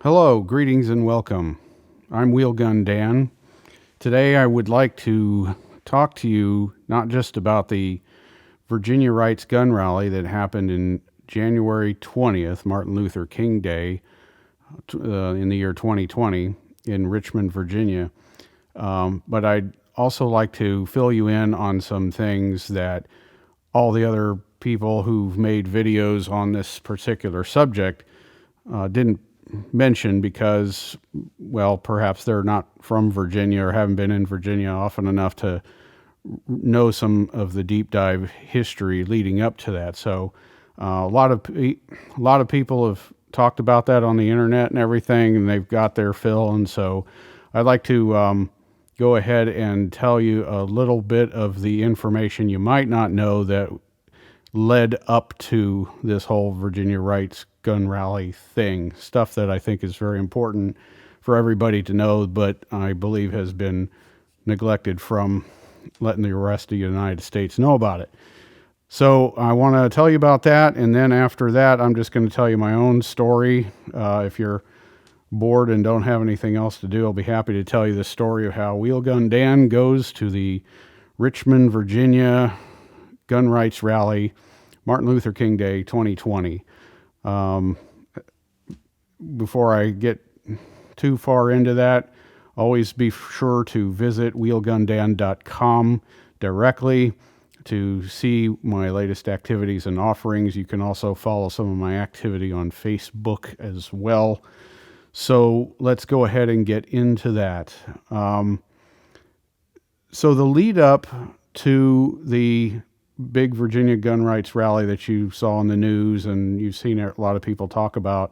Hello, greetings and welcome. I'm Wheelgun Dan. Today I would like to talk to you not just about the Virginia Rights gun rally that happened in January 20th, Martin Luther King Day, in the year 2020 in Richmond, Virginia, but I'd also like to fill you in on some things that all the other people who've made videos on this particular subject didn't mention because, well, perhaps they're not from Virginia or haven't been in Virginia often enough to know some of the deep dive history leading up to that. So a lot of people have talked about that on the internet and everything, and they've got their fill. And so I'd like to go ahead and tell you a little bit of the information you might not know that led up to this whole Virginia Rights gun rally thing. Stuff that I think is very important for everybody to know, but I believe has been neglected from letting the rest of the United States know about it. So I want to tell you about that, and then after that, I'm just going to tell you my own story. If you're bored and don't have anything else to do, I'll be happy to tell you the story of how Wheelgun Dan goes to the Richmond, Virginia gun rights rally, Martin Luther King Day 2020. Before I get too far into that, always be sure to visit wheelgundan.com directly to see my latest activities and offerings. You can also follow some of my activity on Facebook as well. So let's go ahead and get into that. So the lead up to the big Virginia gun rights rally that you saw in the news and you've seen a lot of people talk about,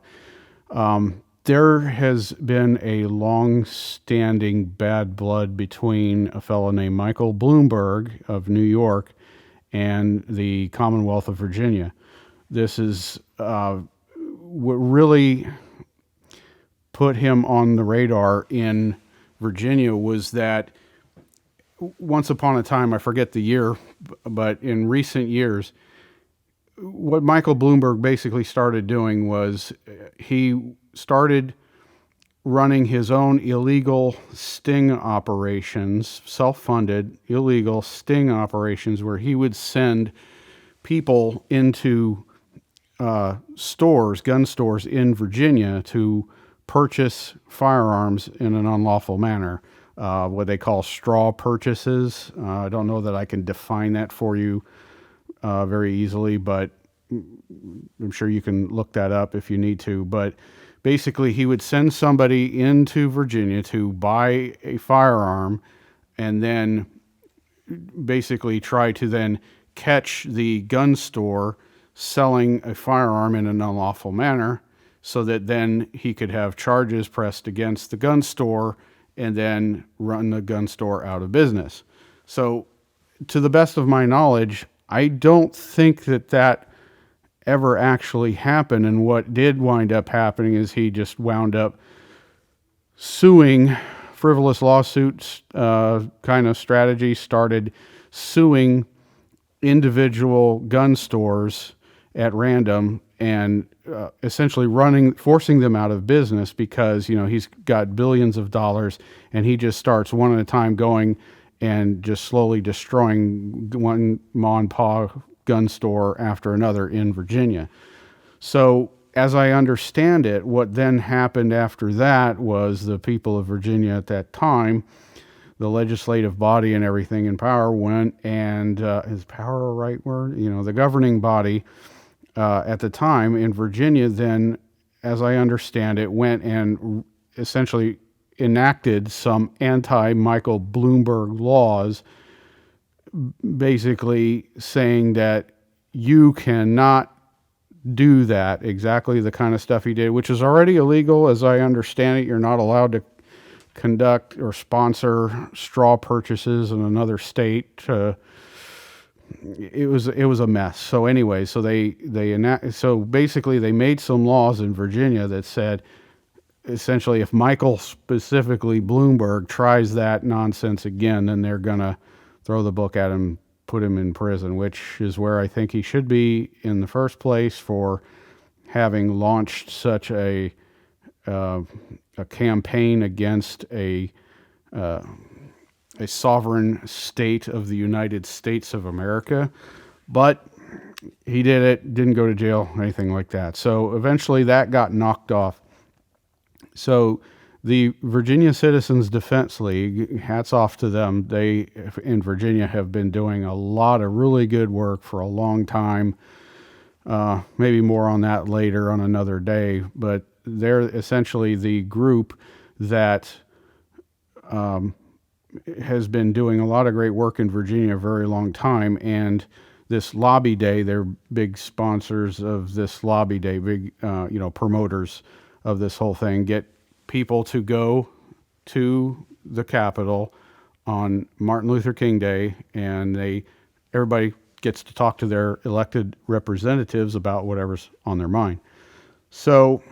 there has been a long-standing bad blood between a fellow named Michael Bloomberg of New York and the Commonwealth of Virginia. This is what really put him on the radar in Virginia was that once upon a time, I forget the year, but in recent years, what Michael Bloomberg basically started doing was he started running his own illegal sting operations, self-funded illegal sting operations, where he would send people into stores, gun stores in Virginia to purchase firearms in an unlawful manner. What they call straw purchases. I don't know that I can define that for you very easily, but I'm sure you can look that up if you need to. But basically, he would send somebody into Virginia to buy a firearm and then basically try to then catch the gun store selling a firearm in an unlawful manner so that then he could have charges pressed against the gun store and then run the gun store out of business. So to the best of my knowledge, I don't think that ever actually happened. And what did wind up happening is he just wound up suing, frivolous lawsuits kind of strategy, started suing individual gun stores at random and essentially forcing them out of business because, he's got billions of dollars and he just starts one at a time going and just slowly destroying one ma and pa gun store after another in Virginia. So as I understand it, what then happened after that was the people of Virginia at that time, the legislative body and everything in power went and, is power a right word? The governing body at the time in Virginia then, as I understand it, went and essentially enacted some anti-Michael Bloomberg laws, basically saying that you cannot do that, exactly the kind of stuff he did, which is already illegal. As I understand it, you're not allowed to conduct or sponsor straw purchases in another state. It was a mess. So anyway, so so basically they made some laws in Virginia that said essentially if Michael, specifically Bloomberg, tries that nonsense again, then they're gonna throw the book at him, put him in prison, which is where I think he should be in the first place for having launched such a a campaign against a sovereign state of the United States of America, but he did it, didn't go to jail, anything like that. So eventually that got knocked off. So the Virginia Citizens Defense League, hats off to them. They, in Virginia, have been doing a lot of really good work for a long time. Maybe more on that later on another day, but they're essentially the group that has been doing a lot of great work in Virginia a very long time. And this lobby day, they're big sponsors of this lobby day, big, promoters of this whole thing, get people to go to the Capitol on Martin Luther King Day, and everybody gets to talk to their elected representatives about whatever's on their mind. So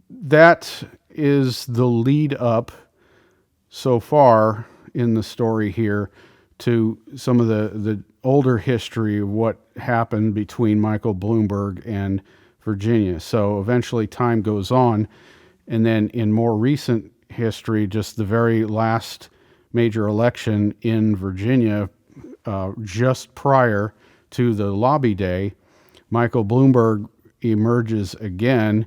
that is the lead up so far in the story here to some of the older history of what happened between Michael Bloomberg and Virginia. So eventually time goes on, and then in more recent history, just the very last major election in Virginia, just prior to the lobby day, Michael Bloomberg emerges again,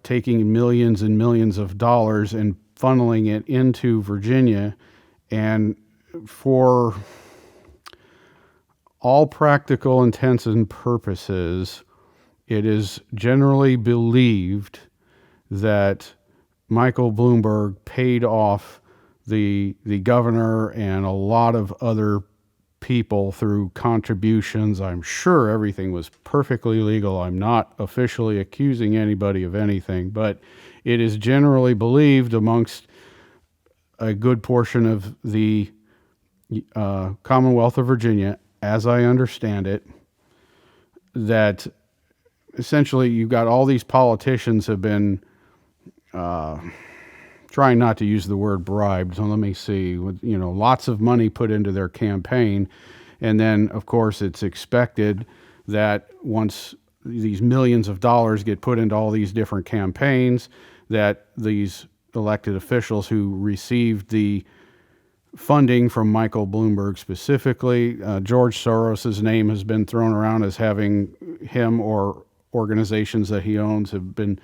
taking millions and millions of dollars and funneling it into Virginia. And for all practical intents and purposes, it is generally believed that Michael Bloomberg paid off the governor and a lot of other people through contributions. I'm sure everything was perfectly legal. I'm not officially accusing anybody of anything, but it is generally believed amongst a good portion of the Commonwealth of Virginia, as I understand it, that essentially you've got all these politicians have been trying not to use the word bribed. So let me see, with, lots of money put into their campaign. And then of course it's expected that once these millions of dollars get put into all these different campaigns, that these elected officials who received the funding from Michael Bloomberg specifically, George Soros's name has been thrown around as having him or organizations that he owns have been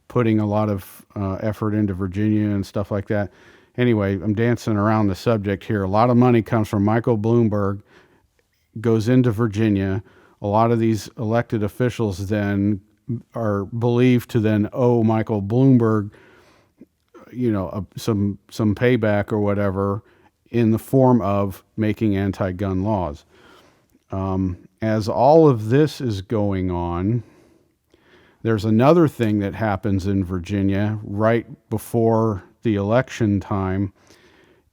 putting a lot of effort into Virginia and stuff like that. Anyway, I'm dancing around the subject here. A lot of money comes from Michael Bloomberg, goes into Virginia. A lot of these elected officials then are believed to then owe Michael Bloomberg, some payback or whatever in the form of making anti-gun laws. As all of this is going on, there's another thing that happens in Virginia right before the election time,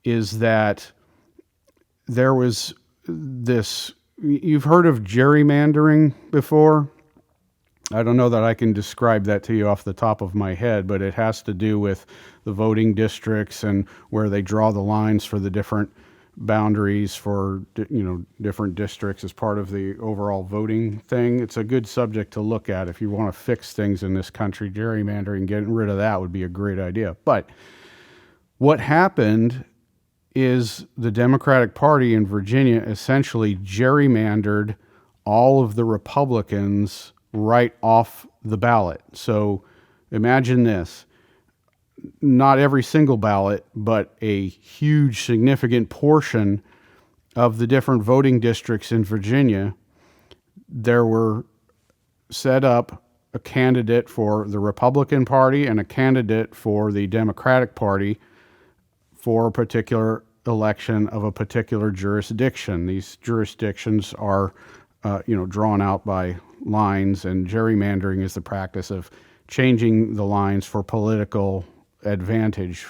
is that there was this, you've heard of gerrymandering before? I don't know that I can describe that to you off the top of my head, but it has to do with the voting districts and where they draw the lines for the different boundaries for, different districts as part of the overall voting thing. It's a good subject to look at if you want to fix things in this country. Gerrymandering, getting rid of that would be a great idea. But what happened is the Democratic Party in Virginia essentially gerrymandered all of the Republicans right off the ballot. So imagine this. Not every single ballot, but a huge, significant portion of the different voting districts in Virginia, there were set up a candidate for the Republican Party and a candidate for the Democratic Party for a particular election of a particular jurisdiction. These jurisdictions are, drawn out by lines, and gerrymandering is the practice of changing the lines for political advantage.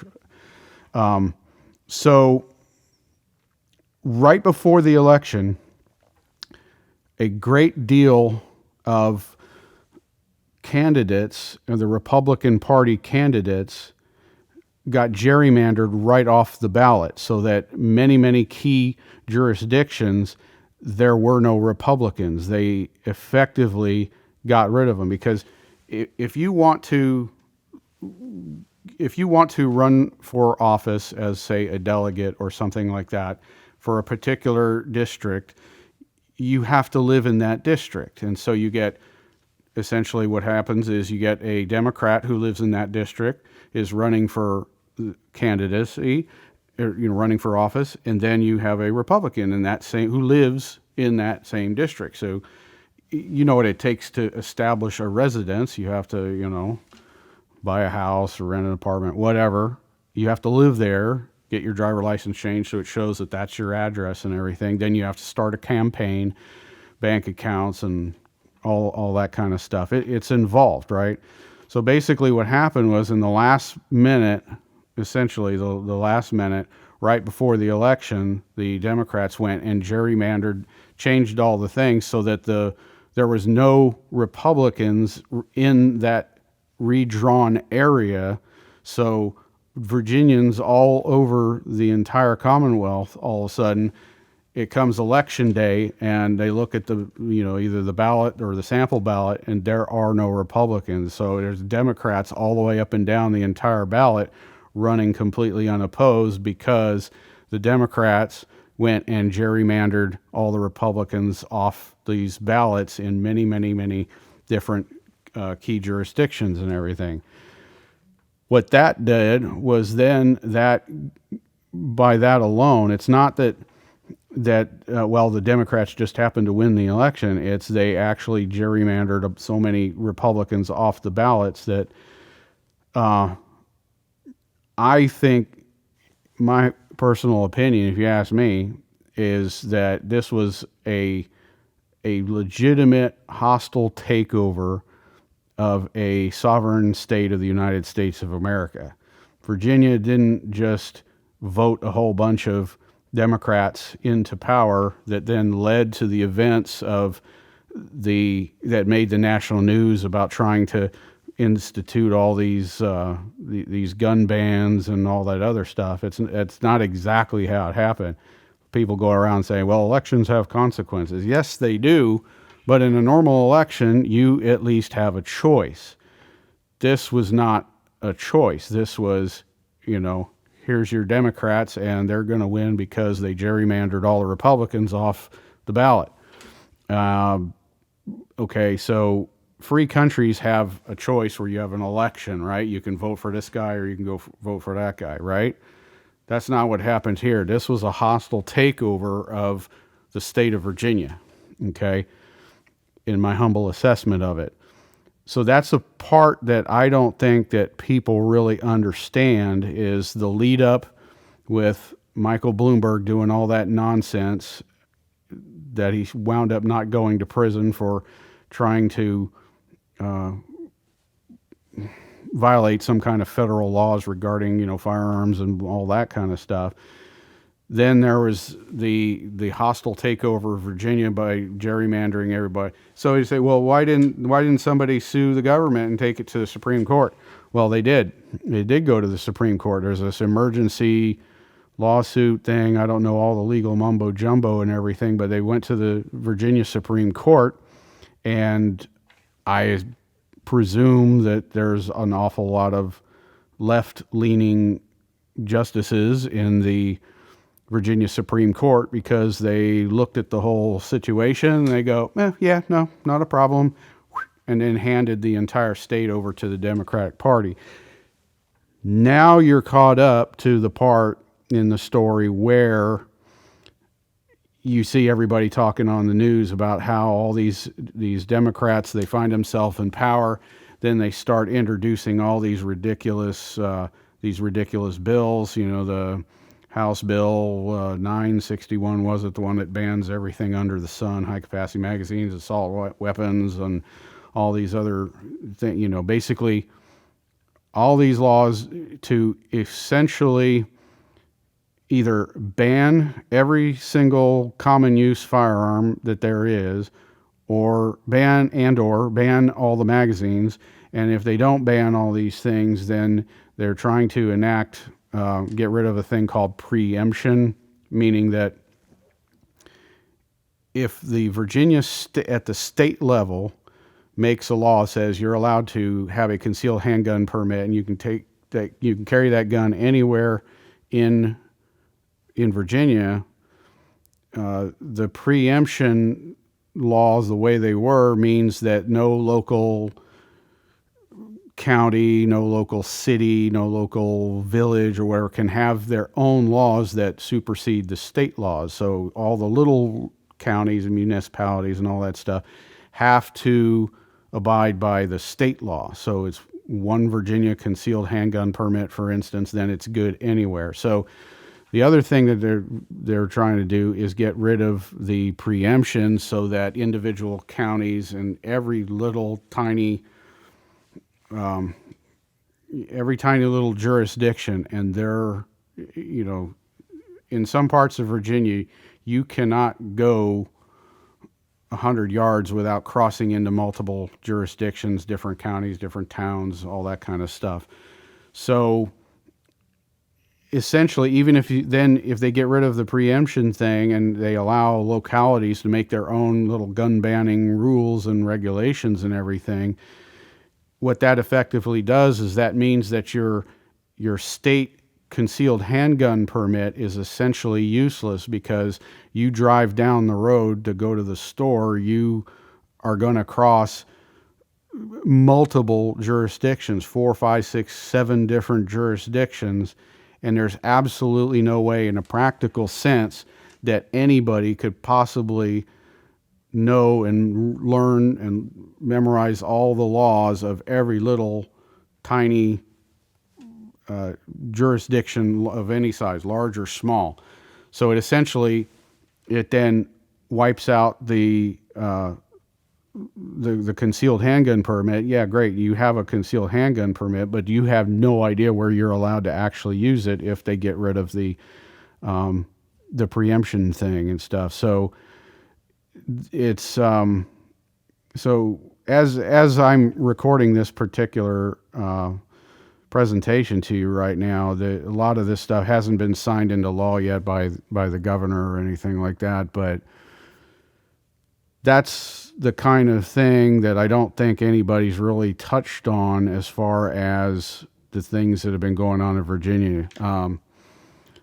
So right before the election, a great deal of candidates, the Republican Party candidates, got gerrymandered right off the ballot, so that many, many key jurisdictions, there were no Republicans. They effectively got rid of them, because if you want to if you want to run for office as, say, a delegate or something like that for a particular district, you have to live in that district. And so you get, essentially what happens is you get a Democrat who lives in that district, is running for candidacy, or, running for office, and then you have a Republican in that same, who lives in that same district. So you know what it takes to establish a residence. You have to, buy a house or rent an apartment, whatever. You have to live there, get your driver license changed so it shows that that's your address and everything. Then you have to start a campaign, bank accounts, and all that kind of stuff. It's involved, right? So basically what happened was, in the last minute, essentially the last minute, right before the election, the Democrats went and gerrymandered, changed all the things so that there was no Republicans in that redrawn area. So Virginians all over the entire Commonwealth, all of a sudden, it comes election day and they look at the, either the ballot or the sample ballot, and there are no Republicans. So there's Democrats all the way up and down the entire ballot running completely unopposed, because the Democrats went and gerrymandered all the Republicans off these ballots in many, many, many different key jurisdictions and everything. What that did was, then, that by that alone, it's not that the Democrats just happened to win the election. It's they actually gerrymandered so many Republicans off the ballots that I think, my personal opinion, if you ask me, is that this was a legitimate hostile takeover of a sovereign state of the United States of America. Virginia didn't just vote a whole bunch of Democrats into power that then led to the events that made the national news about trying to institute all these gun bans and all that other stuff. It's not exactly how it happened. People go around saying, well, elections have consequences. Yes, they do. But in a normal election, you at least have a choice. This was not a choice. This was, here's your Democrats, and they're going to win because they gerrymandered all the Republicans off the ballot. Okay, so free countries have a choice where you have an election, right? You can vote for this guy or you can go vote for that guy, right? That's not what happened here. This was a hostile takeover of the state of Virginia, okay, in my humble assessment of it. So that's a part that I don't think that people really understand, is the lead up with Michael Bloomberg doing all that nonsense, that he wound up not going to prison for trying to violate some kind of federal laws regarding, firearms and all that kind of stuff. Then there was the hostile takeover of Virginia by gerrymandering everybody. So you say, well, why didn't somebody sue the government and take it to the Supreme Court? Well, they did. They did go to the Supreme Court. There's this emergency lawsuit thing. I don't know all the legal mumbo jumbo and everything, but they went to the Virginia Supreme Court, and I presume that there's an awful lot of left-leaning justices in the Virginia Supreme Court, because they looked at the whole situation and they go, yeah, no, not a problem, and then handed the entire state over to the Democratic Party. Now you're caught up to the part in the story where you see everybody talking on the news about how all these Democrats, they find themselves in power, then they start introducing all these ridiculous bills. The House Bill 961, was it, the one that bans everything under the sun, high-capacity magazines, assault weapons, and all these other things. Basically all these laws to essentially either ban every single common use firearm that there is, or ban all the magazines. And if they don't ban all these things, then they're trying to get rid of a thing called preemption, meaning that if the Virginia at the state level, makes a law, says you're allowed to have a concealed handgun permit, and you can carry that gun anywhere in Virginia. The preemption laws, the way they were, means that no local county, no local city, no local village or whatever can have their own laws that supersede the state laws. So all the little counties and municipalities and all that stuff have to abide by the state law. So it's one Virginia concealed handgun permit, for instance, then it's good anywhere. So the other thing that they're trying to do is get rid of the preemption so that individual counties and every tiny little jurisdiction, and they're, in some parts of Virginia, you cannot go 100 yards without crossing into multiple jurisdictions, different counties, different towns, all that kind of stuff. So essentially, even if they get rid of the preemption thing and they allow localities to make their own little gun banning rules and regulations and everything, what that effectively does is that means that your state concealed handgun permit is essentially useless, because you drive down the road to go to the store, you are going to cross multiple jurisdictions, 4, 5, 6, 7 different jurisdictions, and there's absolutely no way in a practical sense that anybody could possibly know and learn and memorize all the laws of every little tiny jurisdiction of any size, large or small. So it then wipes out the concealed handgun permit. Yeah, great, you have a concealed handgun permit, but you have no idea where you're allowed to actually use it if they get rid of the preemption thing and stuff. So it's so as I'm recording this particular presentation to you right now, a lot of this stuff hasn't been signed into law yet by the governor or anything like that, but that's the kind of thing that I don't think anybody's really touched on as far as the things that have been going on in Virginia.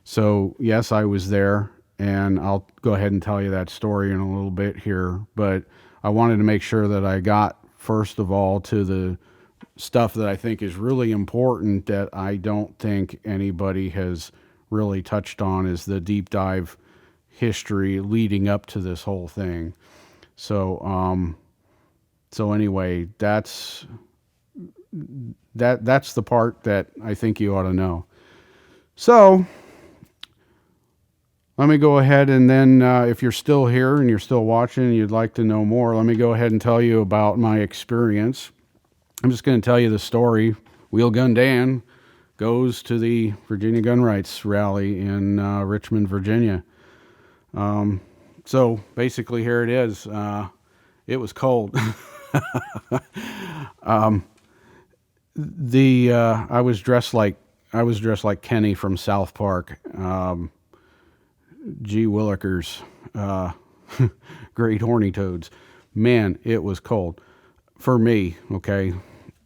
So yes, I was there, and I'll go ahead and tell you that story in a little bit here, but I wanted to make sure that I got, first of all, to the stuff that I think is really important that I don't think anybody has really touched on, is the deep dive history leading up to this whole thing. So anyway, that's the part that I think you ought to know. So let me go ahead and then, if you're still here and you're still watching and you'd like to know more, let me go ahead and tell you about my experience. I'm just going to tell you the story. Wheelgun Dan goes to the Virginia gun rights rally in Richmond, Virginia. So basically, here it is. It was cold. I was dressed like Kenny from South Park. Gee Willikers, great horny toads. Man, it was cold for me. Okay.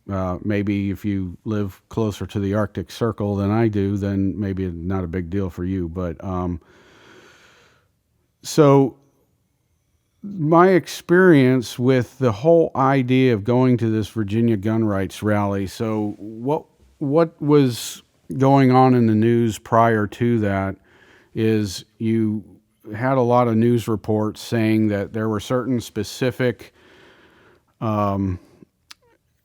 Maybe if you live closer to the Arctic Circle than I do, then maybe not a big deal for you. But so my experience with the whole idea of going to this Virginia gun rights rally. So what was going on in the news prior to that is you had a lot of news reports saying that there were certain specific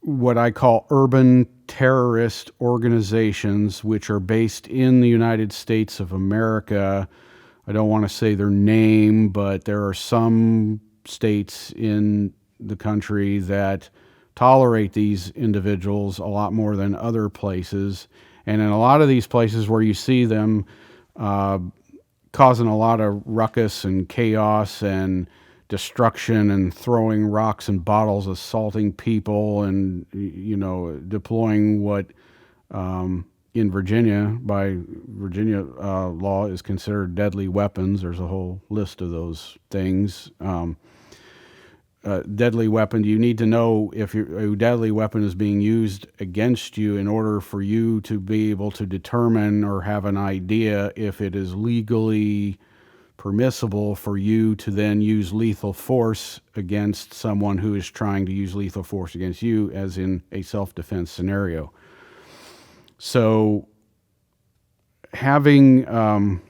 what I call urban terrorist organizations, which are based in the United States of America. I don't want to say their name, but there are some states in the country that tolerate these individuals a lot more than other places. And in a lot of these places where you see them causing a lot of ruckus and chaos and destruction and throwing rocks and bottles, assaulting people, and deploying what in Virginia, by Virginia law, is considered deadly weapons. There's a whole list of those things. deadly weapon. You need to know if a deadly weapon is being used against you in order for you to be able to determine or have an idea if it is legally permissible for you to then use lethal force against someone who is trying to use lethal force against you, as in a self-defense scenario. So having an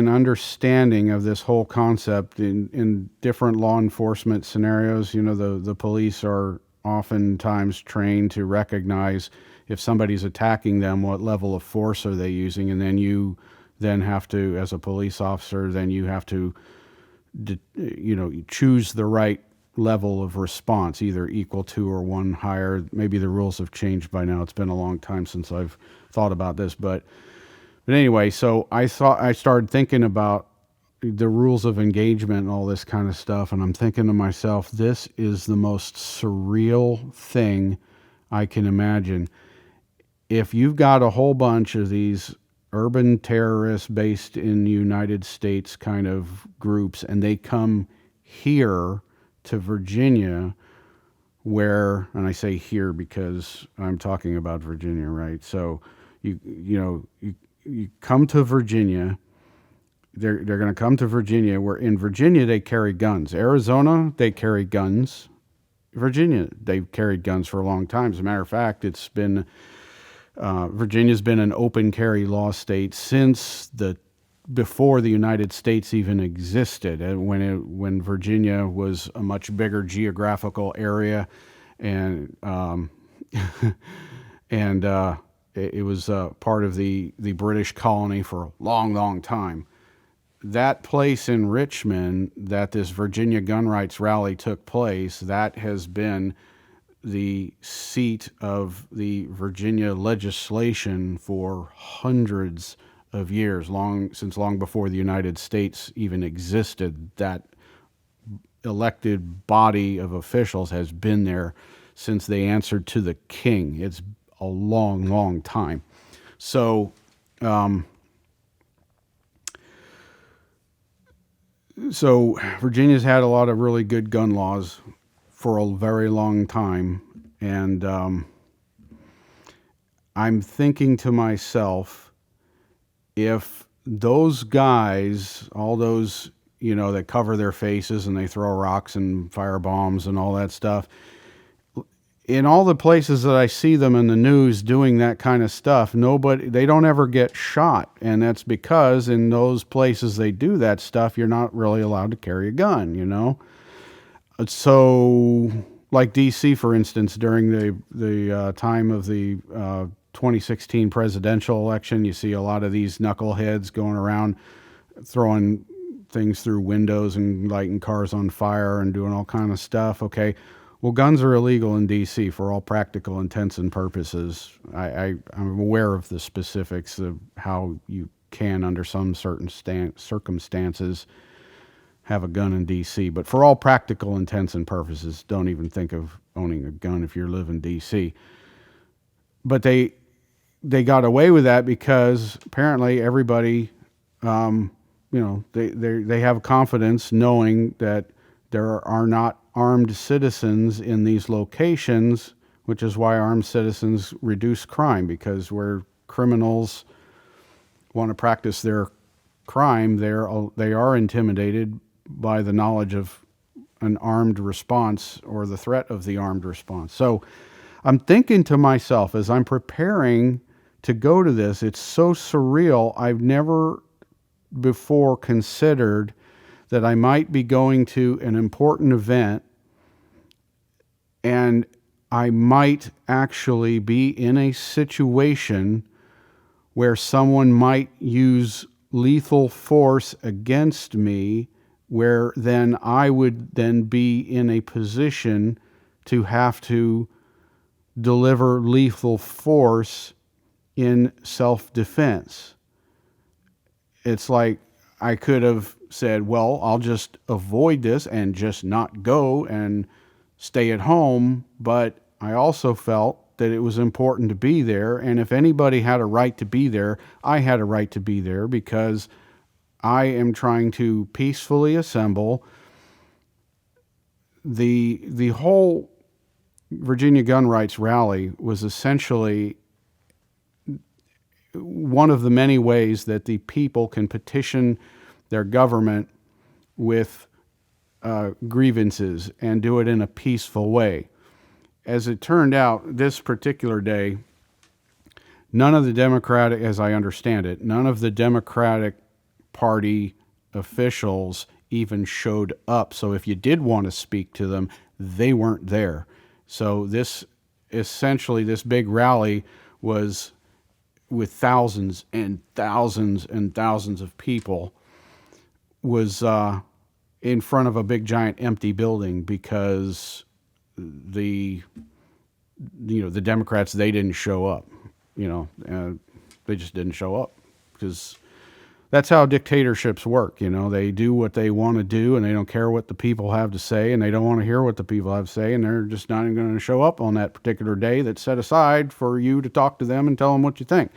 understanding of this whole concept in different law enforcement scenarios, the police are oftentimes trained to recognize if somebody's attacking them, what level of force are they using, and then you then have to, as a police officer, then you have to, choose the right level of response, either equal to or one higher. Maybe the rules have changed by now. It's been a long time since I've thought about this, but anyway, so I started thinking about the rules of engagement and all this kind of stuff, and I'm thinking to myself, this is the most surreal thing I can imagine. If you've got a whole bunch of these urban terrorists based in the United States kind of groups, and they come here to Virginia, where, and I say here because I'm talking about Virginia, right? So you come to Virginia, they're going to come to Virginia, where in Virginia they carry guns. Arizona, they carry guns. Virginia, they've carried guns for a long time. As a matter of fact, it's been Virginia's been an open carry law state since before the United States even existed, and when Virginia was a much bigger geographical area, and it was part of the British colony for a long, long time. That place in Richmond that this Virginia gun rights rally took place, that has been the seat of the Virginia legislation for hundreds of years, since long before the United States even existed. That elected body of officials has been there since they answered to the king. It's a long, long time. So, Virginia's had a lot of really good gun laws for a very long time, and I'm thinking to myself, if those guys, all those, that cover their faces and they throw rocks and fire bombs and all that stuff, in all the places that I see them in the news doing that kind of stuff, they don't ever get shot. And that's because in those places they do that stuff, you're not really allowed to carry a gun, So, like D.C., for instance, during the time of the 2016 presidential election, you see a lot of these knuckleheads going around throwing things through windows and lighting cars on fire and doing all kind of stuff. Okay. Well, guns are illegal in D.C. for all practical intents and purposes. I'm aware of the specifics of how you can, under some certain circumstances, have a gun in D.C. But for all practical intents and purposes, don't even think of owning a gun if you live in D.C. But they got away with that because apparently everybody, they have confidence knowing that there are not armed citizens in these locations, which is why armed citizens reduce crime, because where criminals want to practice their crime, they are intimidated by the knowledge of an armed response or the threat of the armed response. So I'm thinking to myself, as I'm preparing to go to this, it's so surreal. I've never before considered that I might be going to an important event and I might actually be in a situation where someone might use lethal force against me, where then I would then be in a position to have to deliver lethal force in self-defense. It's like I could have said, well, I'll just avoid this and just not go and stay at home, but I also felt that it was important to be there, and if anybody had a right to be there, I had a right to be there, because I am trying to peacefully assemble. The whole Virginia gun rights rally was essentially one of the many ways that the people can petition their government with grievances and do it in a peaceful way. As it turned out, this particular day, none of the Democratic, as I understand it, none of the Democratic Party officials even showed up. So if you did want to speak to them, they weren't there. So this big rally was with thousands and thousands and thousands of people, was in front of a big giant empty building because the Democrats, they didn't show up. They just didn't show up because that's how dictatorships work. They do what they want to do, and they don't care what the people have to say, and they don't want to hear what the people have to say, and they're just not even going to show up on that particular day that's set aside for you to talk to them and tell them what you think.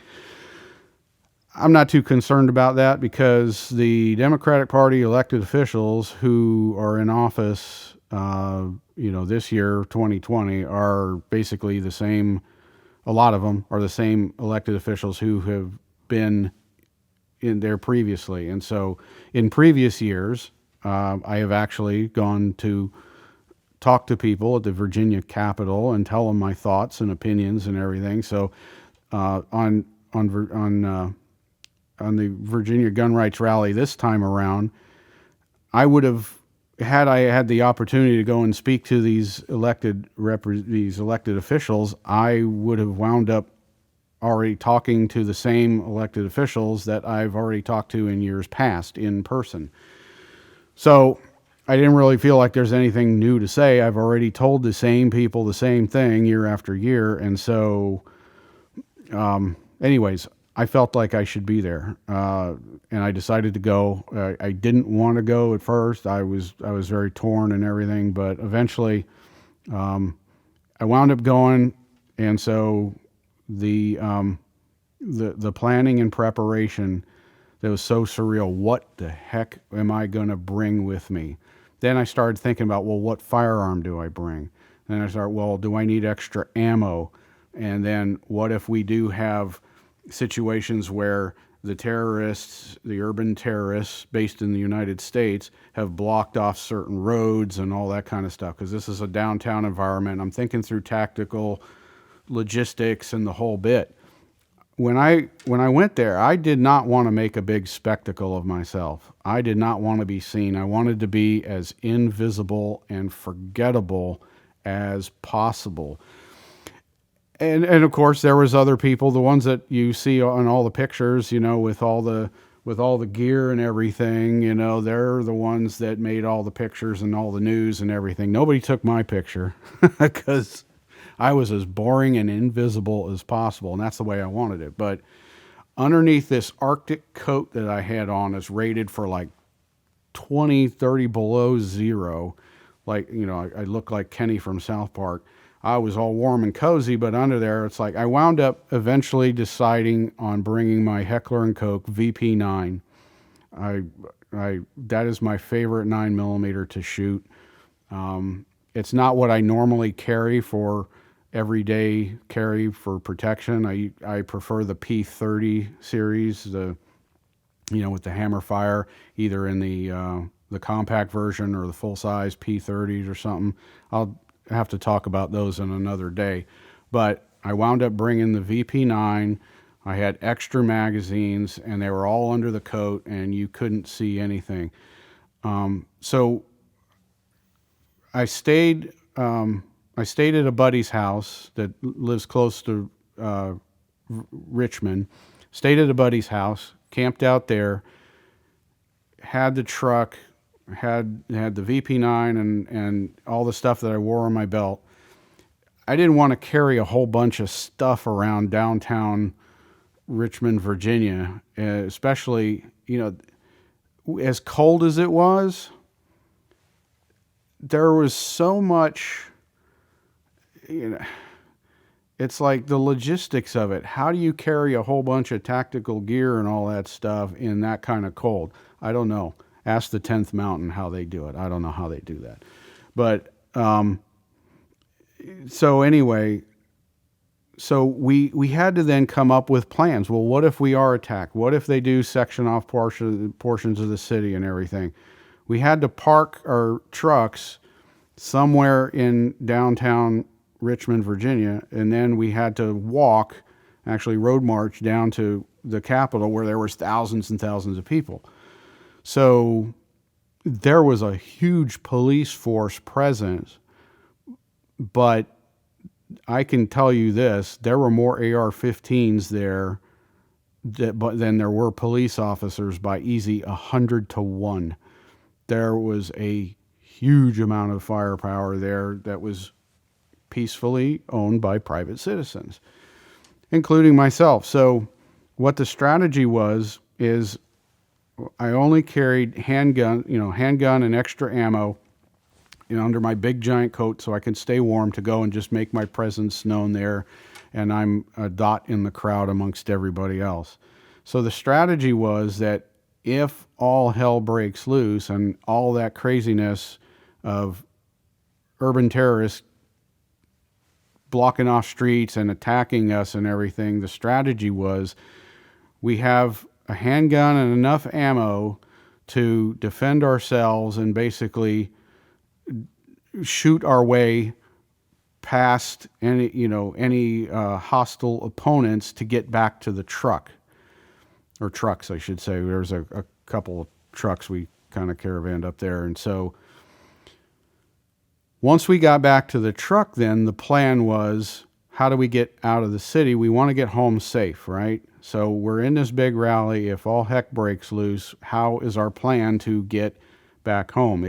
I'm not too concerned about that because the Democratic Party elected officials who are in office, this year, 2020, are basically the same. A lot of them are the same elected officials who have been in there previously. And so in previous years, I have actually gone to talk to people at the Virginia Capitol and tell them my thoughts and opinions and everything. So on the Virginia gun rights rally this time around, I would have, had I had the opportunity to go and speak to these elected officials, I would have wound up already talking to the same elected officials that I've already talked to in years past in person. So I didn't really feel like there's anything new to say. I've already told the same people the same thing year after year. And so, anyways, I felt like I should be there, and I decided to go. I didn't want to go at first. I was very torn and everything, but eventually, I wound up going. And so the planning and preparation, that was so surreal. What the heck am I going to bring with me? Then I started thinking about, well, what firearm do I bring? Then I started, well, do I need extra ammo? And then what if we do have situations where the terrorists, the urban terrorists based in the United States, have blocked off certain roads and all that kind of stuff, because this is a downtown environment. I'm thinking through tactical logistics and the whole bit. When I went there, I did not want to make a big spectacle of myself. I did not want to be seen. I wanted to be as invisible and forgettable as possible. And of course there was other people, the ones that you see on all the pictures, with all the gear and everything, they're the ones that made all the pictures and all the news and everything. Nobody took my picture because I was as boring and invisible as possible, and that's the way I wanted it. But underneath this Arctic coat that I had on is rated for like 20, 30 below zero. Like, I look like Kenny from South Park. I was all warm and cozy, but under there, it's like I wound up eventually deciding on bringing my Heckler & Koch VP9. That is my favorite 9mm to shoot. It's not what I normally carry for everyday carry for protection. I prefer the P30 series, with the hammer fire, either in the compact version or the full size P30s or something. I'll have to talk about those in another day. But I wound up bringing the VP9. I had extra magazines, and they were all under the coat, and you couldn't see anything. So I stayed at a buddy's house that lives close to Richmond. Stayed at a buddy's house, camped out there, had the truck, had the VP9 and all the stuff that I wore on my belt. I didn't want to carry a whole bunch of stuff around downtown Richmond, Virginia, especially, as cold as it was. There was so much, it's like the logistics of it. How do you carry a whole bunch of tactical gear and all that stuff in that kind of cold? I don't know. Ask the 10th Mountain how they do it. I don't know how they do that. But so anyway, so we had to then come up with plans. Well, what if we are attacked? What if they do section off portions of the city and everything? We had to park our trucks somewhere in downtown Richmond, Virginia, and then we had to walk, actually road march down to the Capitol where there was thousands and thousands of people. So there was a huge police force presence, but I can tell you this, there were more AR-15s there than there were police officers by easy 100 to 1. There was a huge amount of firepower there that was peacefully owned by private citizens, including myself. So what the strategy was is I only carried handgun and extra ammo under my big giant coat so I can stay warm to go and just make my presence known there, and I'm a dot in the crowd amongst everybody else. So the strategy was that if all hell breaks loose and all that craziness of urban terrorists blocking off streets and attacking us and everything, the strategy was we have a handgun and enough ammo to defend ourselves and basically shoot our way past any hostile opponents to get back to the truck, or trucks, I should say. There's a couple of trucks we kind of caravanned up there. And so once we got back to the truck, then the plan was, how do we get out of the city? We want to get home safe, right? So we're in this big rally. If all heck breaks loose, how is our plan to get back home?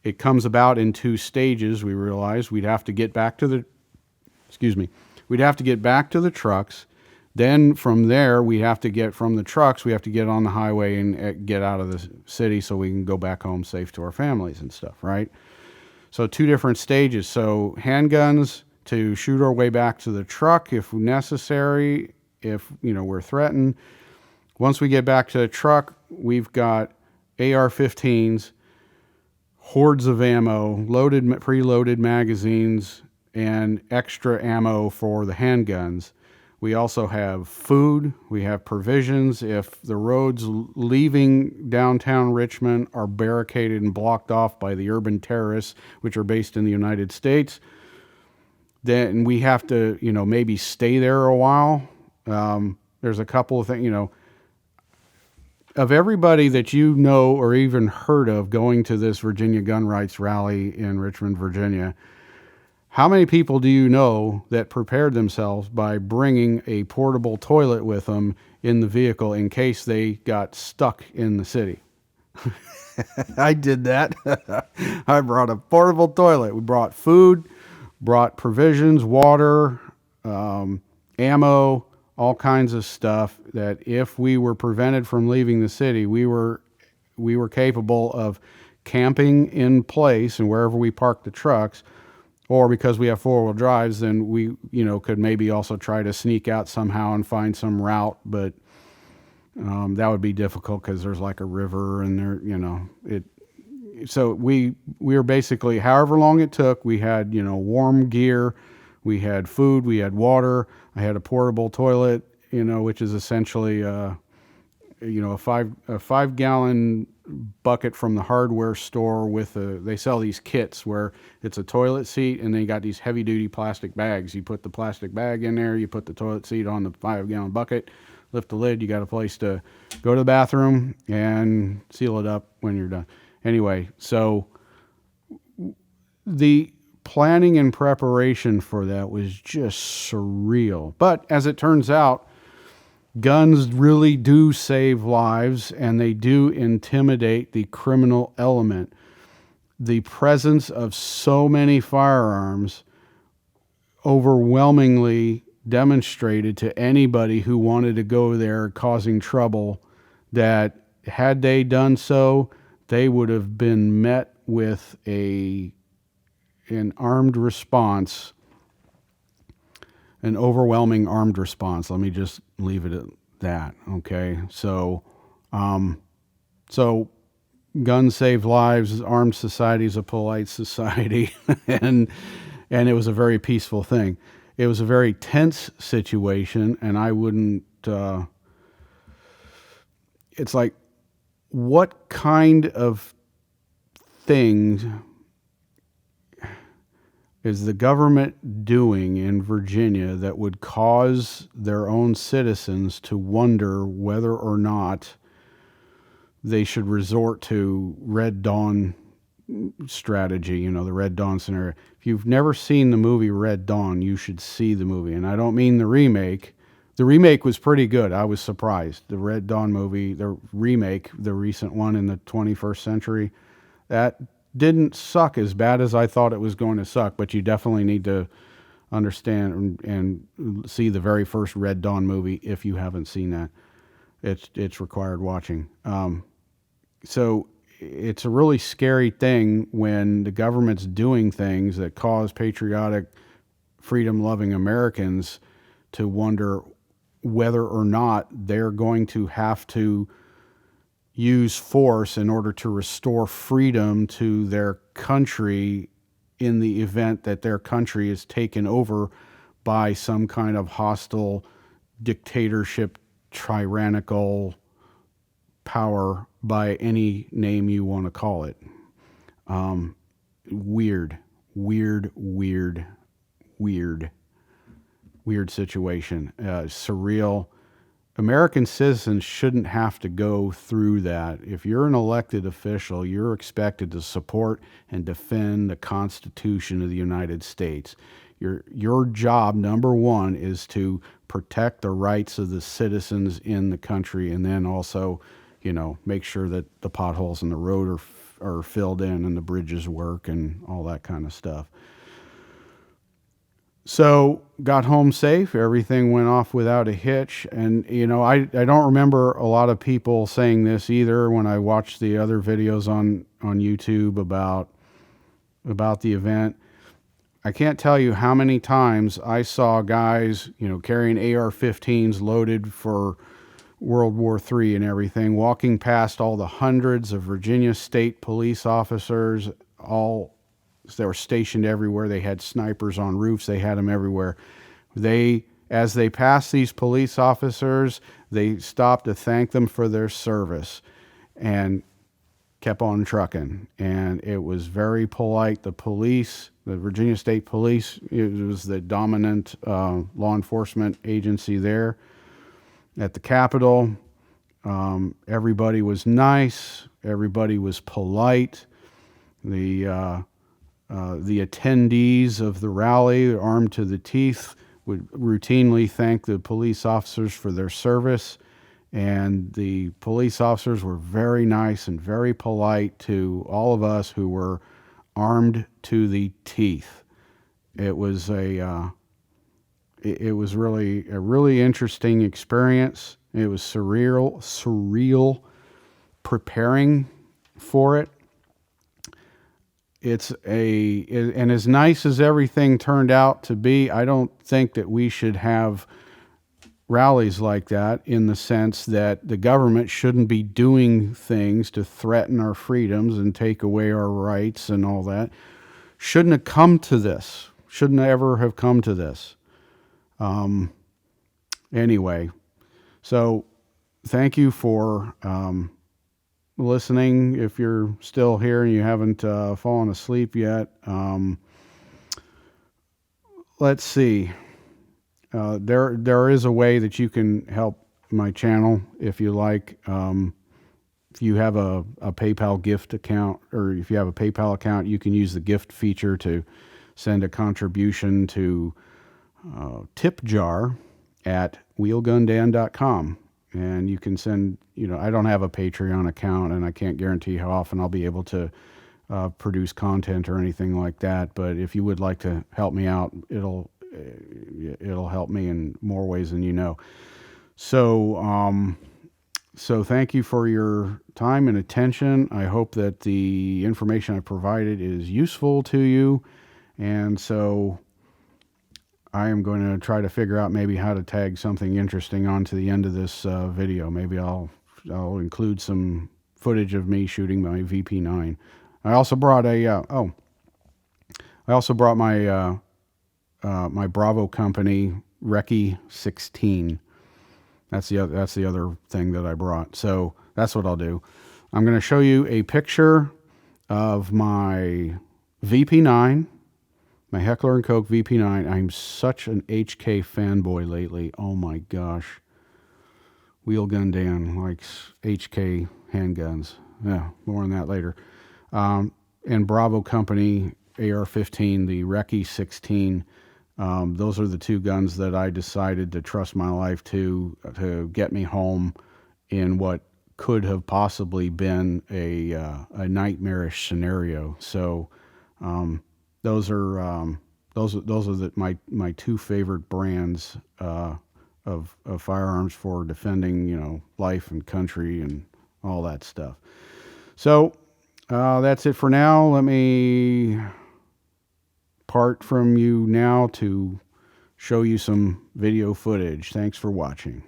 It comes about in two stages. We realized we'd have to get back to the trucks. Then from there, we have to get from the trucks, we have to get on the highway and get out of the city so we can go back home safe to our families and stuff, right? So two different stages. So handguns to shoot our way back to the truck if necessary, if we're threatened. Once we get back to the truck, we've got AR-15s, hordes of ammo, preloaded magazines, and extra ammo for the handguns. We also have food. We have provisions. If the roads leaving downtown Richmond are barricaded and blocked off by the urban terrorists, which are based in the United States, then we have to, maybe stay there a while. There's a couple of things, of everybody that or even heard of going to this Virginia gun rights rally in Richmond, Virginia, how many people do you know that prepared themselves by bringing a portable toilet with them in the vehicle in case they got stuck in the city? I did that. I brought a portable toilet. We brought food, brought provisions, water, ammo, all kinds of stuff that if we were prevented from leaving the city, we were capable of camping in place and wherever we parked the trucks, or because we have four-wheel drives, then we, could maybe also try to sneak out somehow and find some route, but that would be difficult because there's like a river and so we were basically, however long it took, we had, warm gear, we had food, we had water. I had a portable toilet, which is essentially, a 5-gallon bucket from the hardware store they sell these kits where it's a toilet seat and then you got these heavy duty plastic bags. You put the plastic bag in there, you put the toilet seat on the 5-gallon bucket, lift the lid, you got a place to go to the bathroom and seal it up when you're done. Anyway, so the planning and preparation for that was just surreal. But as it turns out, guns really do save lives and they do intimidate the criminal element. The presence of so many firearms overwhelmingly demonstrated to anybody who wanted to go there causing trouble that had they done so, they would have been met with a an armed response, an overwhelming armed response. Let me just leave it at that. Okay. So guns save lives. Armed society is a polite society. and it was a very peaceful thing. It was a very tense situation, and I wouldn't, it's like, what kind of things is the government doing in Virginia that would cause their own citizens to wonder whether or not they should resort to Red Dawn strategy, the Red Dawn scenario? If you've never seen the movie Red Dawn, you should see the movie. And I don't mean the remake. The remake was pretty good. I was surprised. The Red Dawn movie, the remake, the recent one in the 21st century, that didn't suck as bad as I thought it was going to suck, but you definitely need to understand and see the very first Red Dawn movie if you haven't seen that. It's required watching. So it's a really scary thing when the government's doing things that cause patriotic, freedom-loving Americans to wonder whether or not they're going to have to use force in order to restore freedom to their country in the event that their country is taken over by some kind of hostile dictatorship, tyrannical power, by any name you want to call it. Weird situation. Surreal. American citizens shouldn't have to go through that. If you're an elected official, you're expected to support and defend the Constitution of the United States. Your job, number one, is to protect the rights of the citizens in the country, and then also, make sure that the potholes in the road are filled in and the bridges work and all that kind of stuff. So got home safe. Everything went off without a hitch. And, I don't remember a lot of people saying this either when I watched the other videos on YouTube about the event. I can't tell you how many times I saw guys, carrying AR-15s loaded for World War III and everything, walking past all the hundreds of Virginia State police officers. They were stationed everywhere. They had snipers on roofs. They had them everywhere. As they passed these police officers, they stopped to thank them for their service and kept on trucking. And it was very polite. The police, the Virginia State Police, it was the dominant law enforcement agency there at the Capitol. Everybody was nice. Everybody was polite. The attendees of the rally, armed to the teeth, would routinely thank the police officers for their service. And the police officers were very nice and very polite to all of us who were armed to the teeth. It was it was really a really interesting experience. It was surreal preparing for it. And as nice as everything turned out to be, I don't think that we should have rallies like that, in the sense that the government shouldn't be doing things to threaten our freedoms and take away our rights and all that. Shouldn't have come to this. Shouldn't ever have come to this. Anyway, so thank you for listening. If you're still here and you haven't fallen asleep yet, let's see. There is a way that you can help my channel if you like. If you have a PayPal gift account, or if you have a PayPal account, you can use the gift feature to send a contribution to tip jar at wheelgundan.com. And you can send, I don't have a Patreon account, and I can't guarantee how often I'll be able to produce content or anything like that. But if you would like to help me out, it'll help me in more ways than you know. So thank you for your time and attention. I hope that the information I provided is useful to you. And so I am going to try to figure out maybe how to tag something interesting onto the end of this video. Maybe I'll include some footage of me shooting my VP9. I also brought my my Bravo company Recce 16. That's the other thing that I brought. So that's what I'll do. I'm going to show you a picture of my VP9, my Heckler & Koch VP9. I'm such an HK fanboy lately. Oh my gosh. Wheelgun Dan likes HK handguns. Yeah, more on that later. And Bravo Company AR-15, the Recce 16. Those are the two guns that I decided to trust my life to get me home in what could have possibly been a nightmarish scenario. So those are my two favorite brands of firearms for defending, life and country and all that stuff. So that's it for now. Let me part from you now to show you some video footage. Thanks for watching.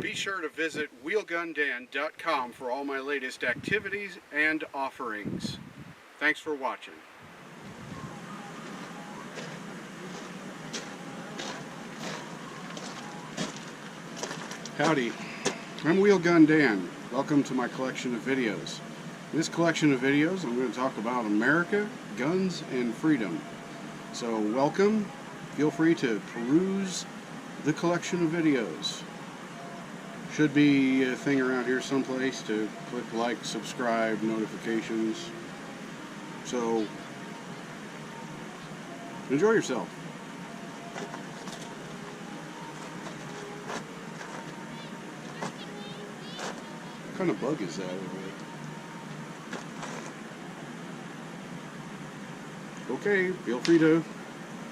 Be sure to visit wheelgundan.com for all my latest activities and offerings. Thanks for watching. Howdy, I'm Wheelgun Dan. Welcome to my collection of videos. In this collection of videos, I'm going to talk about America, guns, and freedom. So welcome. Feel free to peruse the collection of videos. Should be a thing around here someplace to click like, subscribe, notifications. So enjoy yourself. What kind of bug is that over there? Okay, feel free to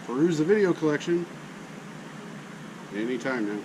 peruse the video collection anytime now.